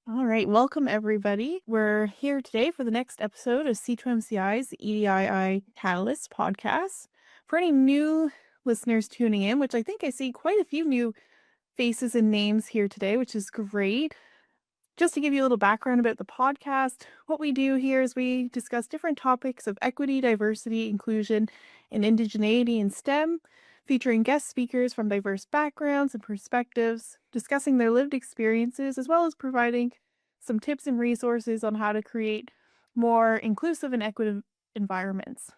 All right, welcome everybody. We're here today for the next episode of C2MCI's EDII Catalyst podcast. For any new listeners tuning in, which I think I see quite a few new faces and names here today, which is great. Just to give you a little background about the podcast, what we do here is we discuss different topics of equity, diversity, inclusion, and indigeneity in STEM, featuring guest speakers from diverse backgrounds and perspectives, discussing their lived experiences, as well as providing some tips and resources on how to create more inclusive and equitable environments.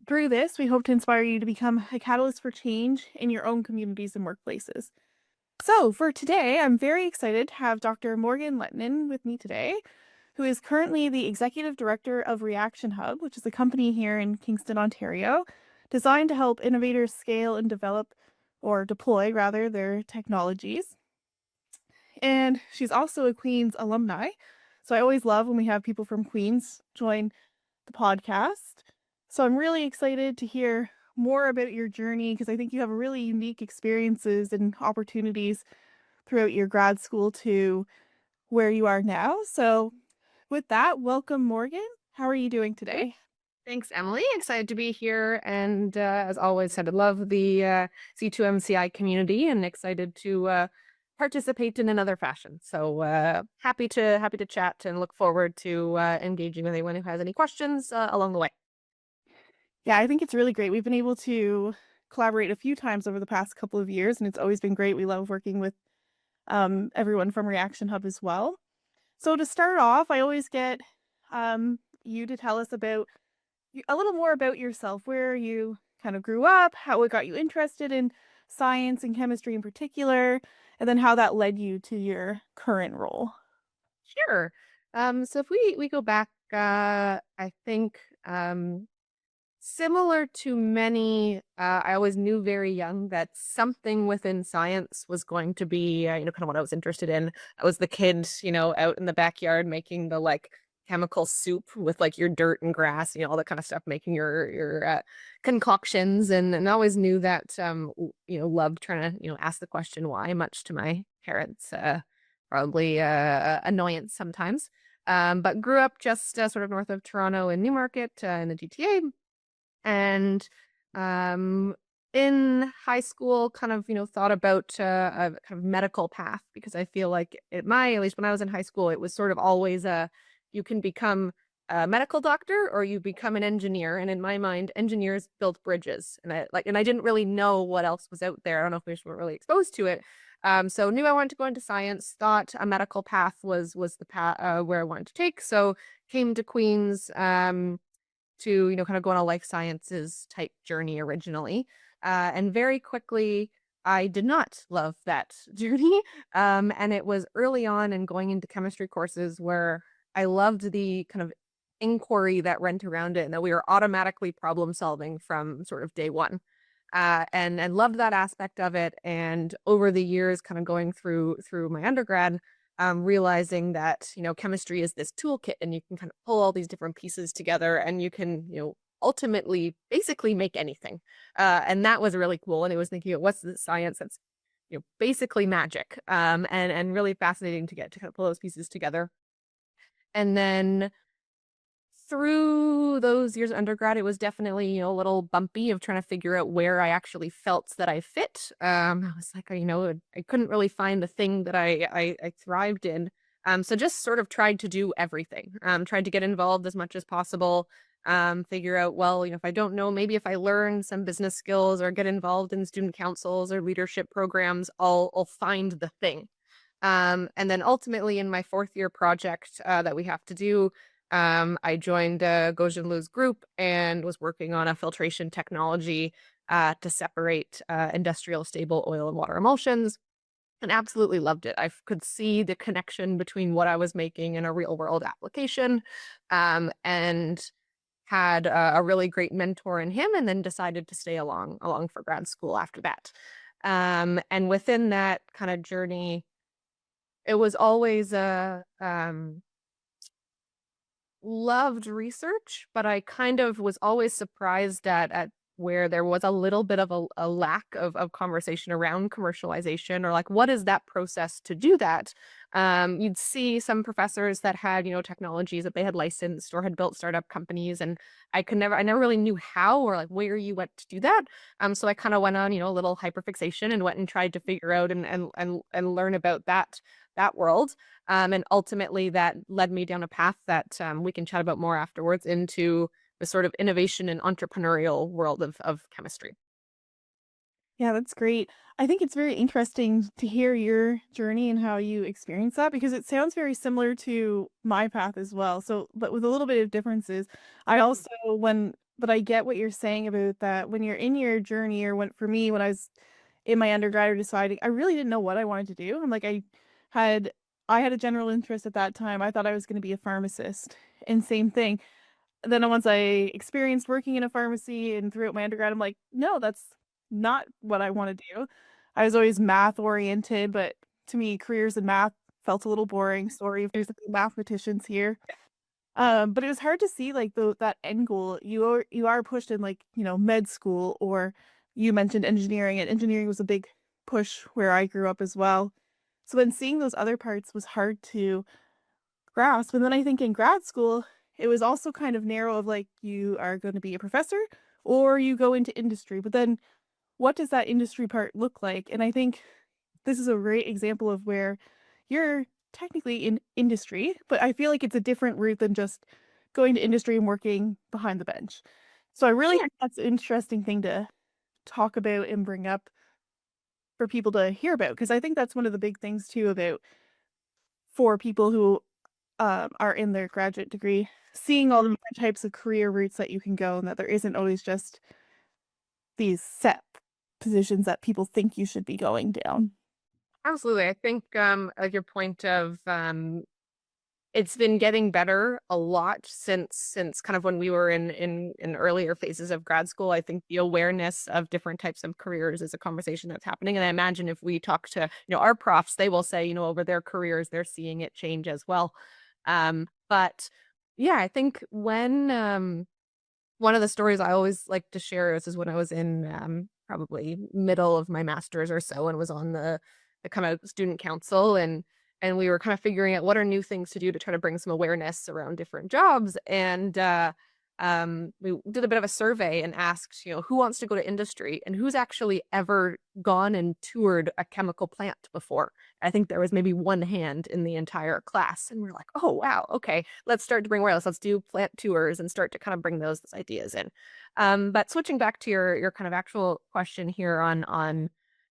Through this, we hope to inspire you to become a catalyst for change in your own communities and workplaces. So, for today, I'm very excited to have Dr. Morgan Lehtinen with me today, who is currently the Executive Director of RXN HUB, which is a company here in Kingston, Ontario, designed to help innovators scale and develop or deploy, rather, their technologies. And she's also a Queen's alumni. So, I always love when we have people from Queen's join the podcast. So, I'm really excited to hear more about your journey because I think you have really unique experiences and opportunities throughout your grad school to where you are now. So, with that, welcome, Morgan. How are you doing Great. today? Thanks, Emily. Excited to be here. And as always, said I love the C2MCI community and excited to participate in another fashion. So happy to chat and look forward to engaging with anyone who has any questions along the way. Yeah, I think it's really great. We've been able to collaborate a few times over the past couple of years, and it's always been great. We love working with everyone from RXN HUB as well. So to start off, I always get you to tell us about a little more about yourself, where you kind of grew up, how it got you interested in science and chemistry in particular, and then how that led you to your current role. Sure. So if we go back, I think similar to many, I always knew very young that something within science was going to be, kind of what I was interested in. I was the kid, out in the backyard making the chemical soup with your dirt and grass, all that kind of stuff, making your concoctions, and I always knew that, loved trying to, ask the question why, much to my parents' probably annoyance sometimes. But grew up just sort of north of Toronto in Newmarket in the GTA, and in high school kind of thought about a kind of medical path, because I feel like at least when I was in high school, it was sort of always you can become a medical doctor or you become an engineer, and in my mind engineers built bridges, and I didn't really know what else was out there. I don't know if we just weren't really exposed to it. So knew I wanted to go into science, thought a medical path was the path where I wanted to take, so came to Queen's to, kind of go on a life sciences type journey originally. And very quickly, I did not love that journey. And it was early on and going into chemistry courses where I loved the kind of inquiry that went around it, and that we were automatically problem solving from sort of day one. And loved that aspect of it. And over the years, kind of going through my undergrad, realizing that, chemistry is this toolkit and you can kind of pull all these different pieces together and you can, ultimately basically make anything. And that was really cool. And it was thinking, what's the science that's, basically magic, and really fascinating to get to kind of pull those pieces together. And then through those years of undergrad, it was definitely, a little bumpy of trying to figure out where I actually felt that I fit. I was like, I couldn't really find the thing that I thrived in. So just sort of tried to do everything. Tried to get involved as much as possible. Figure out, well, if I don't know, maybe if I learn some business skills or get involved in student councils or leadership programs, I'll find the thing. And then ultimately in my fourth year project that we have to do, I joined Gaussian Lou's group and was working on a filtration technology to separate industrial stable oil and water emulsions, and absolutely loved it. Could see the connection between what I was making and a real world application, and had a really great mentor in him, and then decided to stay along for grad school after that. And within that kind of journey, it was always loved research, but I kind of was always surprised at where there was a little bit of a lack of conversation around commercialization, or what is that process to do that? You'd see some professors that had, technologies that they had licensed or had built startup companies, and I never really knew how or like where you went to do that. So I kind of went on, a little hyperfixation and went and tried to figure out and learn about that world. And ultimately that led me down a path that we can chat about more afterwards into the sort of innovation and entrepreneurial world of chemistry. Yeah, that's great. I think it's very interesting to hear your journey and how you experience that because it sounds very similar to my path as well. So, but with a little bit of differences. I also but I get what you're saying about that when you're in your journey or when for me when I was in my undergrad or deciding I really didn't know what I wanted to do. I'm like had I had a general interest at that time. I thought I was going to be a pharmacist. And same thing then once I experienced working in a pharmacy and throughout my undergrad, I'm like, no, that's not what I want to do. I was always math oriented, but to me, careers in math felt a little boring. Sorry if there's any mathematicians here. But it was hard to see like that end goal. You are pushed in like, med school or you mentioned engineering, and engineering was a big push where I grew up as well. So then seeing those other parts was hard to grasp. And then I think in grad school, it was also kind of narrow of like you are going to be a professor or you go into industry. But then what does that industry part look like? And I think this is a great example of where you're technically in industry, but I feel like it's a different route than just going to industry and working behind the bench. So I really think that's an interesting thing to talk about and bring up for people to hear about because I think that's one of the big things too about for people who are in their graduate degree, seeing all the different types of career routes that you can go and that there isn't always just these set positions that people think you should be going down. Absolutely. I think like your point of it's been getting better a lot since kind of when we were in earlier phases of grad school. I think the awareness of different types of careers is a conversation that's happening. And I imagine if we talk to, our profs, they will say, over their careers, they're seeing it change as well. But yeah, I think when one of the stories I always like to share is when I was in probably middle of my master's or so and was on the kind of student council and we were kind of figuring out what are new things to do to try to bring some awareness around different jobs. And we did a bit of a survey and asked, who wants to go to industry and who's actually ever gone and toured a chemical plant before. I think there was maybe one hand in the entire class. And we're like, oh, wow. Okay. Let's start to bring awareness. Let's do plant tours and start to kind of bring those ideas in. But switching back to your kind of actual question here on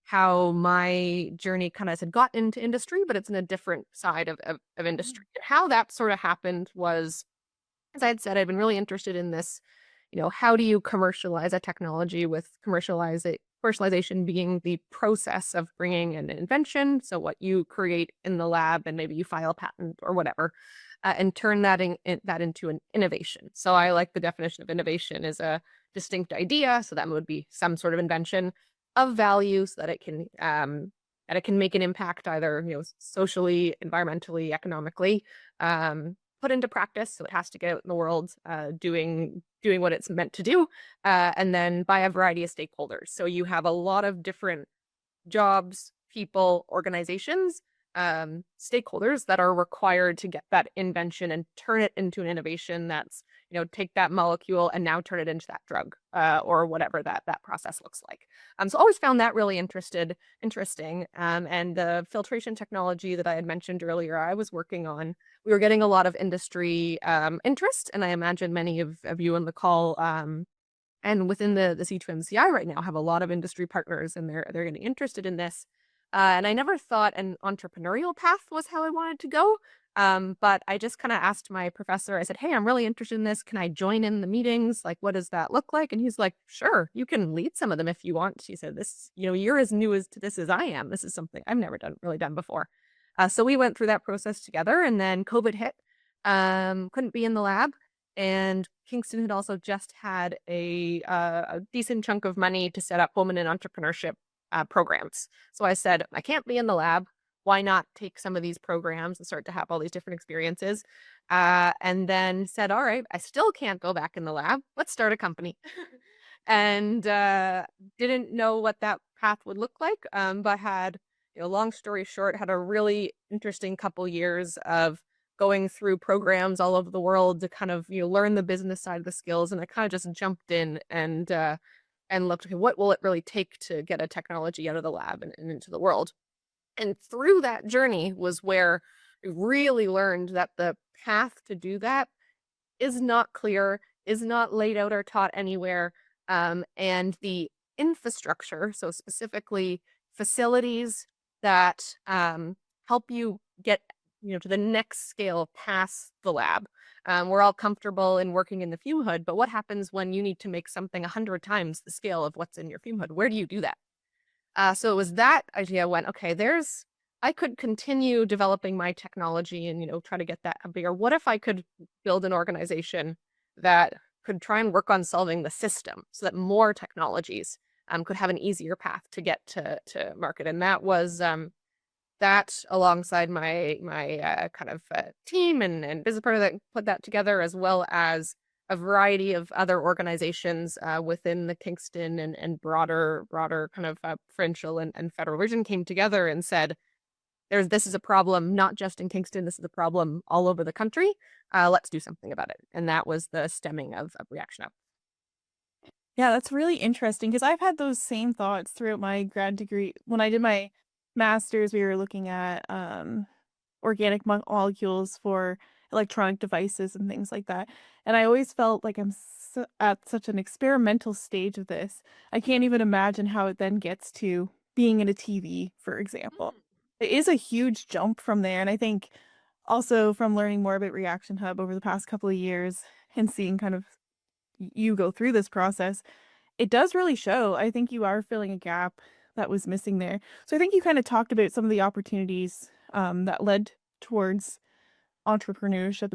how my journey kind of had got into industry, but it's in a different side of industry. How that sort of happened was, as I had said, I've been really interested in this, how do you commercialize a technology with commercialization being the process of bringing an invention, so what you create in the lab and maybe you file a patent or whatever, and turn that into an innovation. So I like the definition of innovation is a distinct idea, so that would be some sort of invention of value so that it can make an impact either, socially, environmentally, economically, put into practice. So it has to get out in the world, doing what it's meant to do, and then by a variety of stakeholders. So you have a lot of different jobs, people, organizations, stakeholders that are required to get that invention and turn it into an innovation that's, take that molecule and now turn it into that drug, or whatever that process looks like. So always found that really interesting. And the filtration technology that I had mentioned earlier, I was working on, we were getting a lot of industry interest, and I imagine many of you on the call and within the C2MCI right now have a lot of industry partners and they're getting interested in this. And I never thought an entrepreneurial path was how I wanted to go. But I just kind of asked my professor, I said, hey, I'm really interested in this. Can I join in the meetings? Like, what does that look like? And he's like, sure, you can lead some of them if you want. She said, this, you're as new as to this as I am. This is something I've never really done before. So we went through that process together, and then COVID hit. Couldn't be in the lab. And Kingston had also just had a decent chunk of money to set up women in entrepreneurship programs. So I said, I can't be in the lab. Why not take some of these programs and start to have all these different experiences? And then said, all right, I still can't go back in the lab. Let's start a company. And didn't know what that path would look like, but had long story short, had a really interesting couple years of going through programs all over the world to kind of, learn the business side of the skills. And I kind of just jumped in and looked, okay, what will it really take to get a technology out of the lab and into the world? And through that journey was where I really learned that the path to do that is not clear, is not laid out or taught anywhere. And the infrastructure, so specifically facilities that help you get to the next scale past the lab. We're all comfortable in working in the fume hood, but what happens when you need to make something 100 times the scale of what's in your fume hood? Where do you do that? So it was that idea went, okay, I could continue developing my technology and, try to get that bigger. What if I could build an organization that could try and work on solving the system so that more technologies could have an easier path to get to market? And that was that alongside my kind of team and business partner that put that together, as well as a variety of other organizations within the Kingston and broader kind of provincial and federal region came together and said, this is a problem not just in Kingston, this is a problem all over the country. Let's do something about it. And that was the stemming of Reaction Up. Yeah, that's really interesting because I've had those same thoughts throughout my grad degree. When I did my master's, we were looking at organic molecules for electronic devices and things like that. And I always felt like at such an experimental stage of this. I can't even imagine how it then gets to being in a TV, for example. It is a huge jump from there. And I think also from learning more about Reaction Hub over the past couple of years and seeing kind of you go through this process, it does really show. I think you are filling a gap that was missing there. So I think you kind of talked about some of the opportunities that led towards entrepreneurship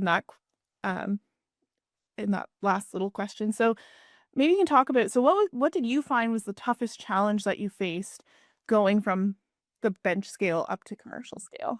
um, in that last little question. So maybe you can talk about, so what did you find was the toughest challenge that you faced going from the bench scale up to commercial scale?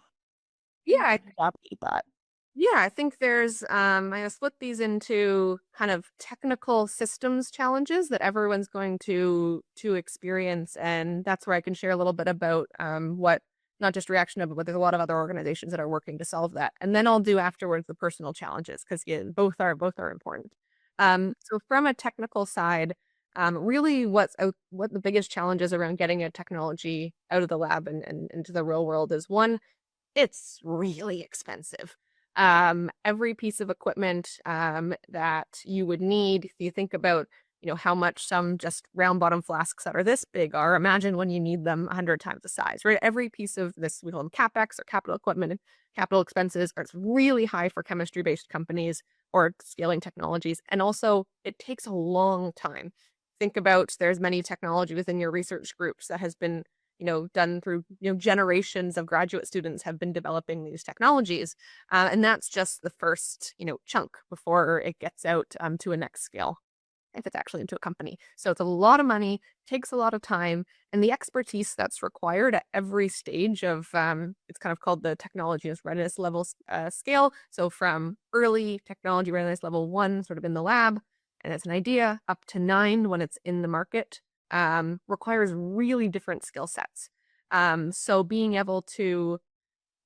Yeah, How did you navigate that? Yeah, I think there's I split these into kind of technical systems challenges that everyone's going to experience, and that's where I can share a little bit about what not just Reaction Hub, but there's a lot of other organizations that are working to solve that. And then I'll do afterwards the personal challenges because yeah, both are important. So from a technical side, really what the biggest challenges around getting a technology out of the lab and into the real world is one, it's really expensive. Every piece of equipment that you would need, if you think about, how much some just round bottom flasks that are this big are, imagine when you need them 100 times the size, right? Every piece of this, we call them CapEx or capital equipment, capital expenses, are really high for chemistry-based companies or scaling technologies. And also, it takes a long time. Think about there's many technology within your research groups that has been done through, generations of graduate students have been developing these technologies. And that's just the first, chunk before it gets out to a next scale, if it's actually into a company. So it's a lot of money, takes a lot of time, and the expertise that's required at every stage of, it's kind of called the technology readiness level scale. So from early technology readiness level 1, sort of in the lab, and it's an idea, up to 9 when it's in the market, requires really different skill sets. So being able to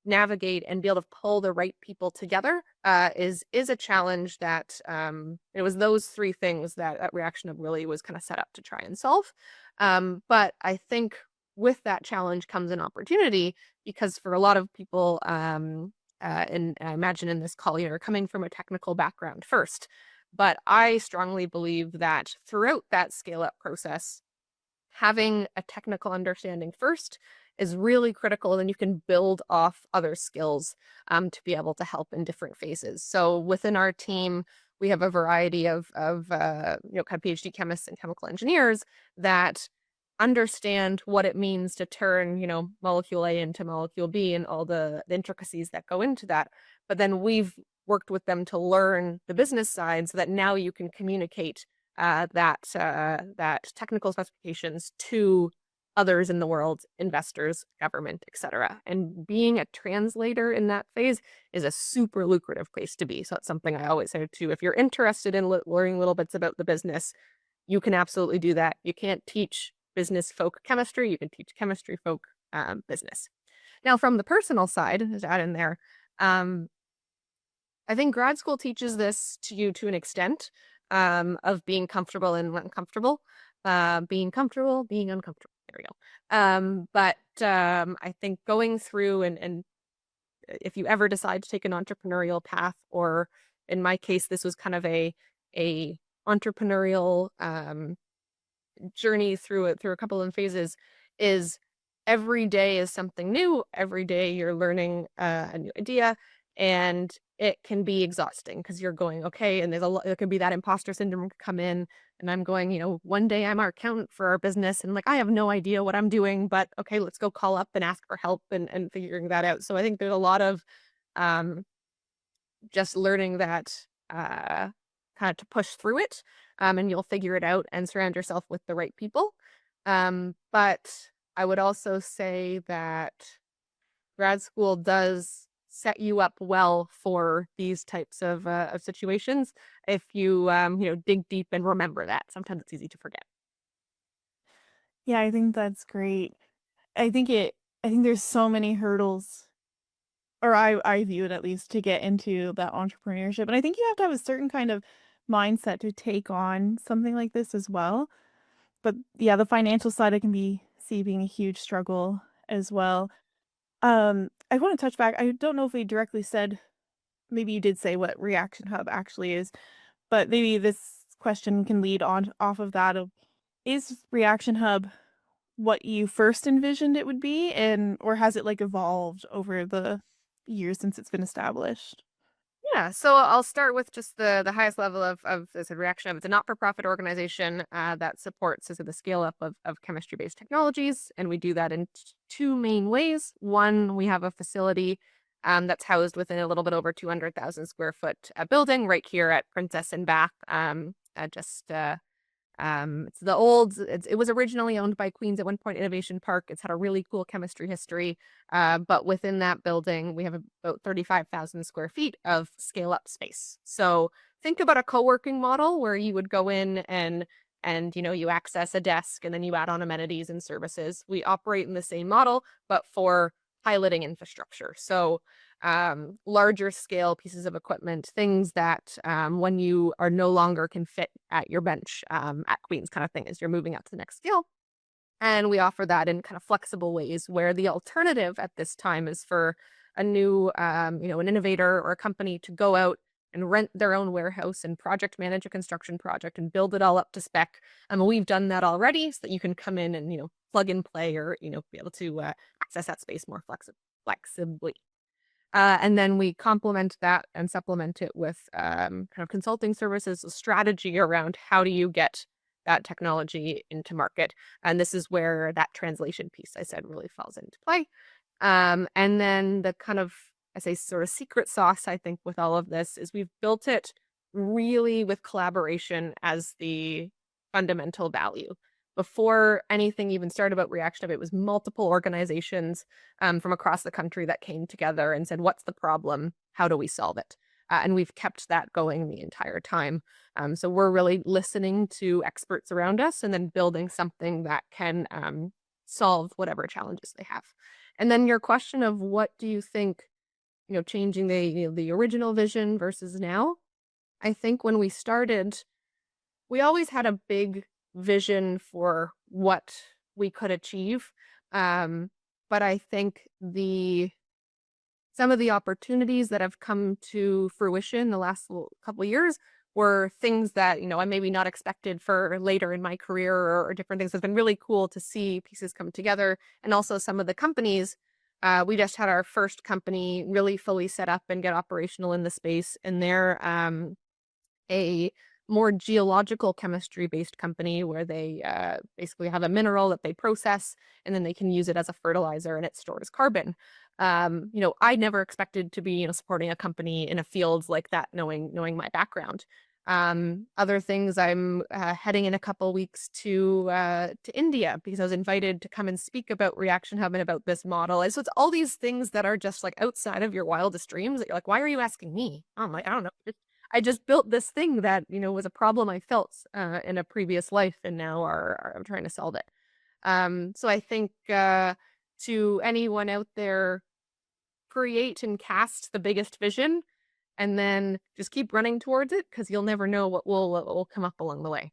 navigate and be able to pull the right people together is a challenge that it was those 3 things that Reaction Hub really was kind of set up to try and solve. But I think with that challenge comes an opportunity because for a lot of people, and I imagine in this call, you're coming from a technical background first. But I strongly believe that throughout that scale up process, having a technical understanding first is really critical. Then you can build off other skills to be able to help in different phases. So within our team, we have a variety of kind of PhD chemists and chemical engineers that understand what it means to turn, molecule A into molecule B and all the intricacies that go into that. But then we've worked with them to learn the business side so that now you can communicate that technical specifications to others in the world, investors, government, etc. And being a translator in that phase is a super lucrative place to be. So it's something I always say too. If you're interested in learning little bits about the business, you can absolutely do that. You can't teach business folk chemistry. You can teach chemistry folk business. Now, from the personal side, to add in there, um, I think grad school teaches this to you to an extent, of being comfortable and uncomfortable, being comfortable, being uncomfortable. There we go. But I think going through and if you ever decide to take an entrepreneurial path, or in my case, this was kind of a entrepreneurial journey through a couple of phases, is every day is something new. Every day you're learning a new idea, and it can be exhausting because you're going, okay, and there could be that imposter syndrome come in, and I'm going, one day I'm our accountant for our business, and like I have no idea what I'm doing, but okay, let's go call up and ask for help and figuring that out. So I think there's a lot of um just learning that kind of to push through it, and you'll figure it out and surround yourself with the right people. But I would also say that grad school does set you up well for these types of situations if you dig deep and remember that. Sometimes it's easy to forget. Yeah, I think that's great. I think it I think there's so many hurdles, or I view it at least, to get into that entrepreneurship. And I think you have to have a certain kind of mindset to take on something like this as well. But yeah, the financial side I can see being a huge struggle as well. I want to touch back. I don't know if we directly said, maybe you did say what Reaction Hub actually is, but maybe this question can lead on off of that of, is Reaction Hub what you first envisioned it would be, and or has it like evolved over the years since it's been established? Yeah, so I'll start with just the highest level of as a reaction of, it's a not-for-profit organization that supports as the scale up of chemistry-based technologies, and we do that in two main ways. One, we have a facility that's housed within a little bit over 200,000 square foot building right here at Princess and Bath, just it was originally owned by Queens at one point Innovation Park. It's had a really cool chemistry history. But within that building, we have about 35,000 square feet of scale up space. So think about a co-working model where you would go in and you access a desk and then you add on amenities and services. We operate in the same model, but for piloting infrastructure. So larger scale pieces of equipment, things that when you are no longer can fit at your bench at Queens kind of thing as you're moving up to the next scale. And we offer that in kind of flexible ways where the alternative at this time is for a new, an innovator or a company to go out and rent their own warehouse and project manage a construction project and build it all up to spec. We've done that already so that you can come in and, plug and play, or, be able to access that space more flexibly. And then we complement that and supplement it with kind of consulting services, a strategy around how do you get that technology into market. And this is where that translation piece I said really falls into play. And then the kind of, I say, sort of secret sauce, I think, with all of this is we've built it really with collaboration as the fundamental value. Before anything even started about Reaction, it was multiple organizations from across the country that came together and said, what's the problem? How do we solve it? And we've kept that going the entire time. So we're really listening to experts around us and then building something that can solve whatever challenges they have. And then your question of what do you think, changing the original vision versus now? I think when we started, we always had a big vision for what we could achieve. But I think some of the opportunities that have come to fruition the last couple of years were things that, I maybe not expected for later in my career, or different things. It's been really cool to see pieces come together. And also some of the companies, we just had our first company really fully set up and get operational in the space. And they're a more geological chemistry based company where they basically have a mineral that they process and then they can use it as a fertilizer and it stores carbon. I never expected to be, supporting a company in a field like that, knowing my background. Other things, I'm heading in a couple weeks to India because I was invited to come and speak about Reaction Hub and about this model. And so it's all these things that are just like outside of your wildest dreams that you're like, why are you asking me? I'm like, I don't know. I just built this thing that, was a problem I felt in a previous life, and now I'm trying to solve it. So I think to anyone out there, create and cast the biggest vision and then just keep running towards it because you'll never know what will come up along the way.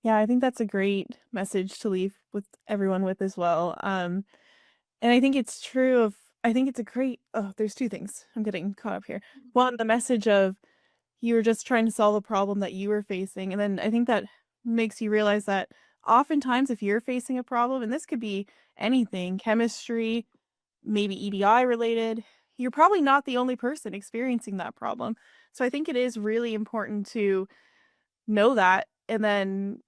Yeah, I think that's a great message to leave with everyone with as well. And I think it's true of I think it's a great there's two things. I'm getting caught up here. One, the message of you were just trying to solve a problem that you were facing. And then I think that makes you realize that oftentimes if you're facing a problem, and this could be anything, chemistry, maybe EDI related, you're probably not the only person experiencing that problem. So I think it is really important to know that and then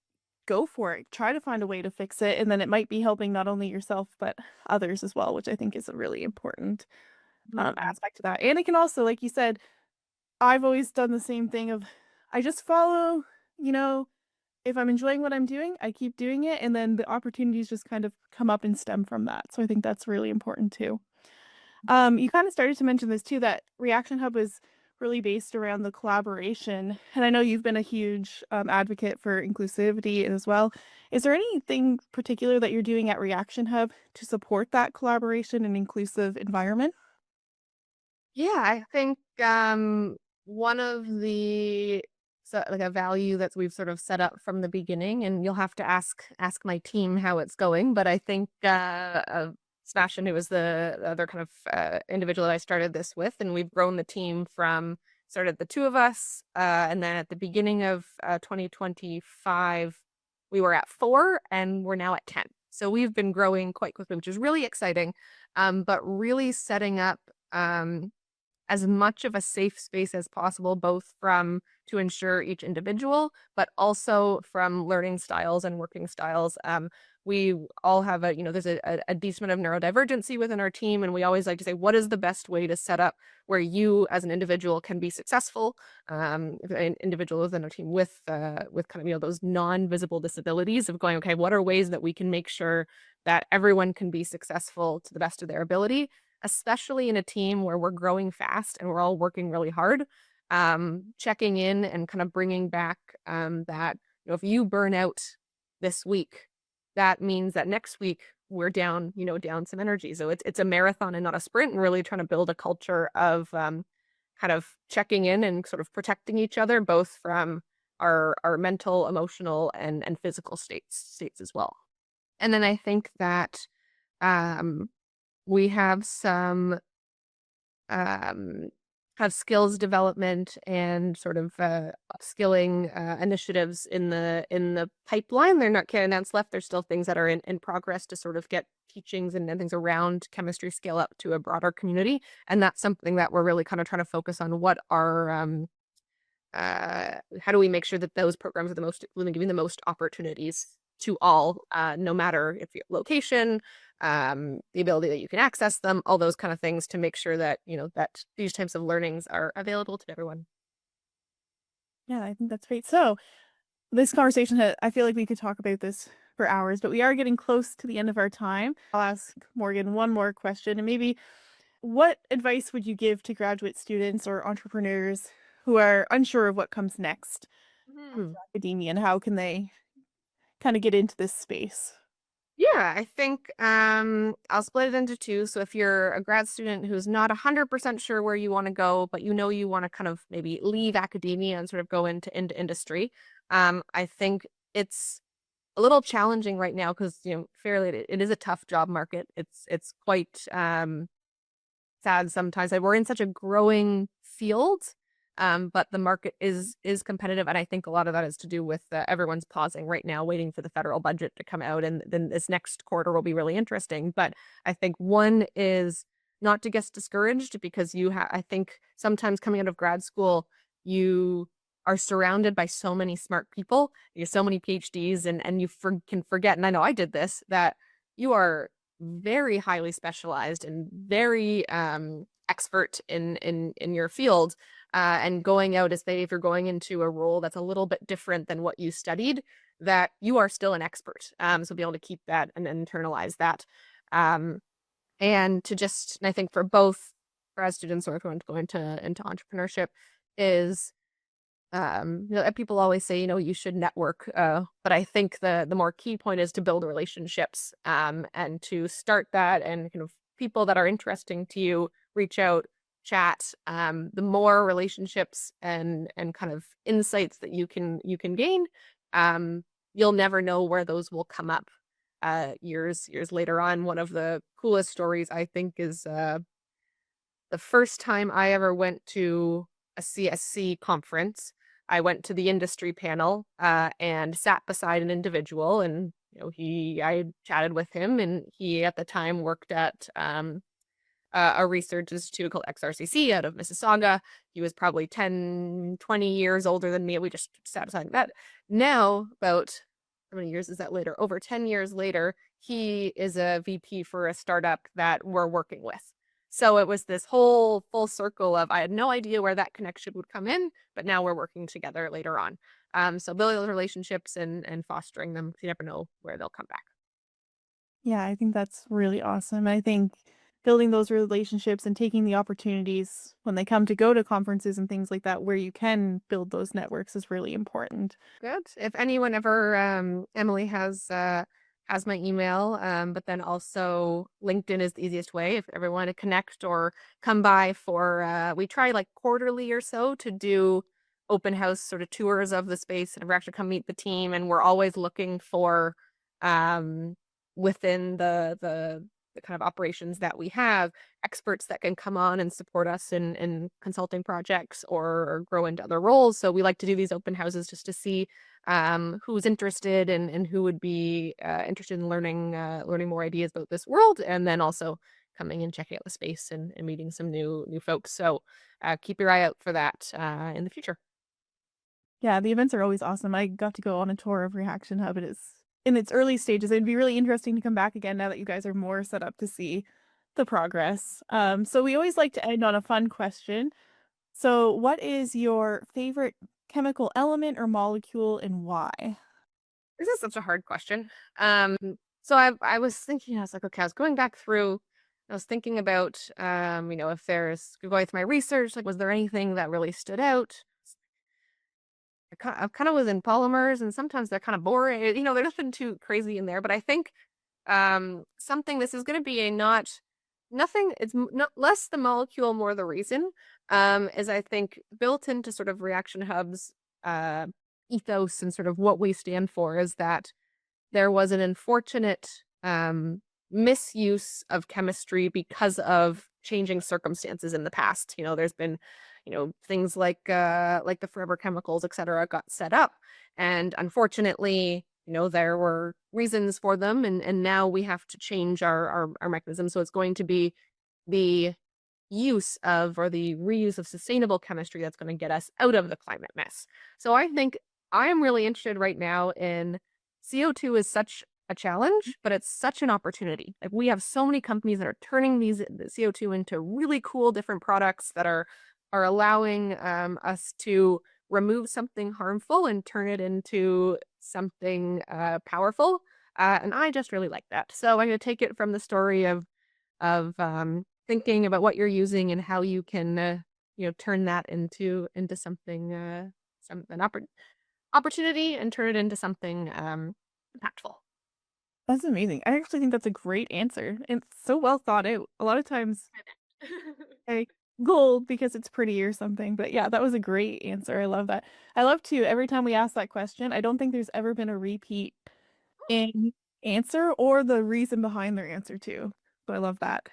go for it. Try to find a way to fix it. And then it might be helping not only yourself, but others as well, which I think is a really important Mhm. aspect to that. And it can also, like you said, I've always done the same thing of I just follow, you know, if I'm enjoying what I'm doing, I keep doing it. And then the opportunities just kind of come up and stem from that. So I think that's really important too. You kind of started to mention this too, that Reaction Hub is really based around the collaboration. And I know you've been a huge advocate for inclusivity as well. Is there anything particular that you're doing at Reaction Hub to support that collaboration and inclusive environment? Yeah, I think one of the like a value that we've sort of set up from the beginning, and you'll have to ask my team how it's going. But I think Sebastian, who was the other kind of individual that I started this with, and we've grown the team from started the two of us, and then at the beginning of 2025, we were at 4, and we're now at 10. So we've been growing quite quickly, which is really exciting. But really setting up as much of a safe space as possible, both from to ensure each individual, but also from learning styles and working styles. We all have there's a decent amount of neurodivergency within our team, and we always like to say, what is the best way to set up where you as an individual can be successful, an individual within our team with kind of, those non-visible disabilities of going, okay, what are ways that we can make sure that everyone can be successful to the best of their ability, especially in a team where we're growing fast and we're all working really hard. Checking in and kind of bringing back that, if you burn out this week, that means that next week we're down, down some energy. So it's a marathon and not a sprint, and really trying to build a culture of kind of checking in and sort of protecting each other, both from our mental, emotional, and physical states as well. And then I think that um, we have some um, skills development and sort of skilling initiatives in the pipeline. They're not candidates left. There's still things that are in progress to sort of get teachings and things around chemistry scale up to a broader community. And that's something that we're really kind of trying to focus on. What are how do we make sure that those programs are the most giving the most opportunities to all, no matter if your location, the ability that you can access them, all those kind of things to make sure that, that these types of learnings are available to everyone. Yeah, I think that's great. So this conversation, I feel like we could talk about this for hours, but we are getting close to the end of our time. I'll ask Morgan one more question, and maybe what advice would you give to graduate students or entrepreneurs who are unsure of what comes next after Mhm. academia, and how can they kind of get into this space? Yeah, I think I'll split it into two. So if you're a grad student who's not 100% sure where you want to go, but you want to kind of maybe leave academia and sort of go into industry, I think it's a little challenging right now because, fairly it is a tough job market. It's quite sad sometimes that we're in such a growing field, but the market is competitive, and I think a lot of that is to do with everyone's pausing right now, waiting for the federal budget to come out, and then this next quarter will be really interesting. But I think one is not to get discouraged because I think sometimes coming out of grad school, you are surrounded by so many smart people, you have so many PhDs, and you can forget. And I know I did this, that you are very highly specialized and very expert in your field, and going out, as if you're going into a role that's a little bit different than what you studied, that you are still an expert, so be able to keep that and internalize that, um, and I think for both grad students or if you want to go into entrepreneurship, is People always say, you should network, but I think the more key point is to build relationships, and to start that, and kind of people that are interesting to you, reach out, chat. The more relationships and kind of insights that you can gain, um, you'll never know where those will come up years later on. One of the coolest stories I think is the first time I ever went to a CSC conference. I went to the industry panel, and sat beside an individual, and I chatted with him, and he at the time worked at a research institute called XRCC out of Mississauga. He was probably 10, 20 years older than me. We just sat beside that. Now, about how many years is that later? Over 10 years later, he is a VP for a startup that we're working with. So it was this whole full circle of, I had no idea where that connection would come in, but now we're working together later on. So building those relationships and fostering them, 'cause you never know where they'll come back. Yeah, I think that's really awesome. I think building those relationships and taking the opportunities when they come to go to conferences and things like that where you can build those networks is really important. Good. If anyone ever, Emily has my email, but then also LinkedIn is the easiest way if ever want to connect or come by for, we try like quarterly or so to do open house sort of tours of the space and actually come meet the team. And we're always looking for, um, within the kind of operations that we have, experts that can come on and support us in consulting projects or grow into other roles. So we like to do these open houses just to see who's interested and who would be interested in learning more ideas about this world, and then also coming and checking out the space and meeting some new folks. So keep your eye out for that in the future. Yeah, the events are always awesome. I got to go on a tour of Reaction Hub. It is in its early stages. It'd be really interesting to come back again now that you guys are more set up to see the progress. So we always like to end on a fun question. So, what is your favorite chemical element or molecule and why? This is such a hard question. Um, so I was thinking, I was like, okay, I was going back through, I was thinking about, if there's going through my research, like, was there anything that really stood out? I kind of was in polymers, and sometimes they're kind of boring. There's nothing too crazy in there, but I think something, this is going to be a not nothing. It's not less the molecule, more the reason. Is I think built into sort of reaction hubs uh, ethos and sort of what we stand for is that there was an unfortunate misuse of chemistry because of changing circumstances in the past. There's been, things like the forever chemicals, et cetera, got set up. And unfortunately, there were reasons for them, and now we have to change our mechanism. So it's going to be the use of, or the reuse of, sustainable chemistry that's going to get us out of the climate mess. So I think I'm really interested right now in, CO2 is such a challenge, but it's such an opportunity. Like, we have so many companies that are turning the CO2 into really cool different products that are allowing us to remove something harmful and turn it into something powerful. And I just really like that. So I'm going to take it from the story of thinking about what you're using and how you can turn that into something, an opportunity, and turn it into something impactful. That's amazing. I actually think that's a great answer. And it's so well thought out. A lot of times I gold because it's pretty or something. But yeah, that was a great answer. I love that. I love to every time we ask that question, I don't think there's ever been a repeat in answer or the reason behind their answer too. So I love that.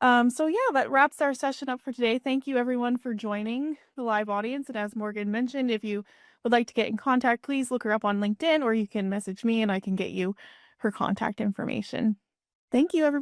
So yeah, that wraps our session up for today. Thank you everyone for joining the live audience. And as Morgan mentioned, if you would like to get in contact, please look her up on LinkedIn or you can message me and I can get you her contact information. Thank you, everyone.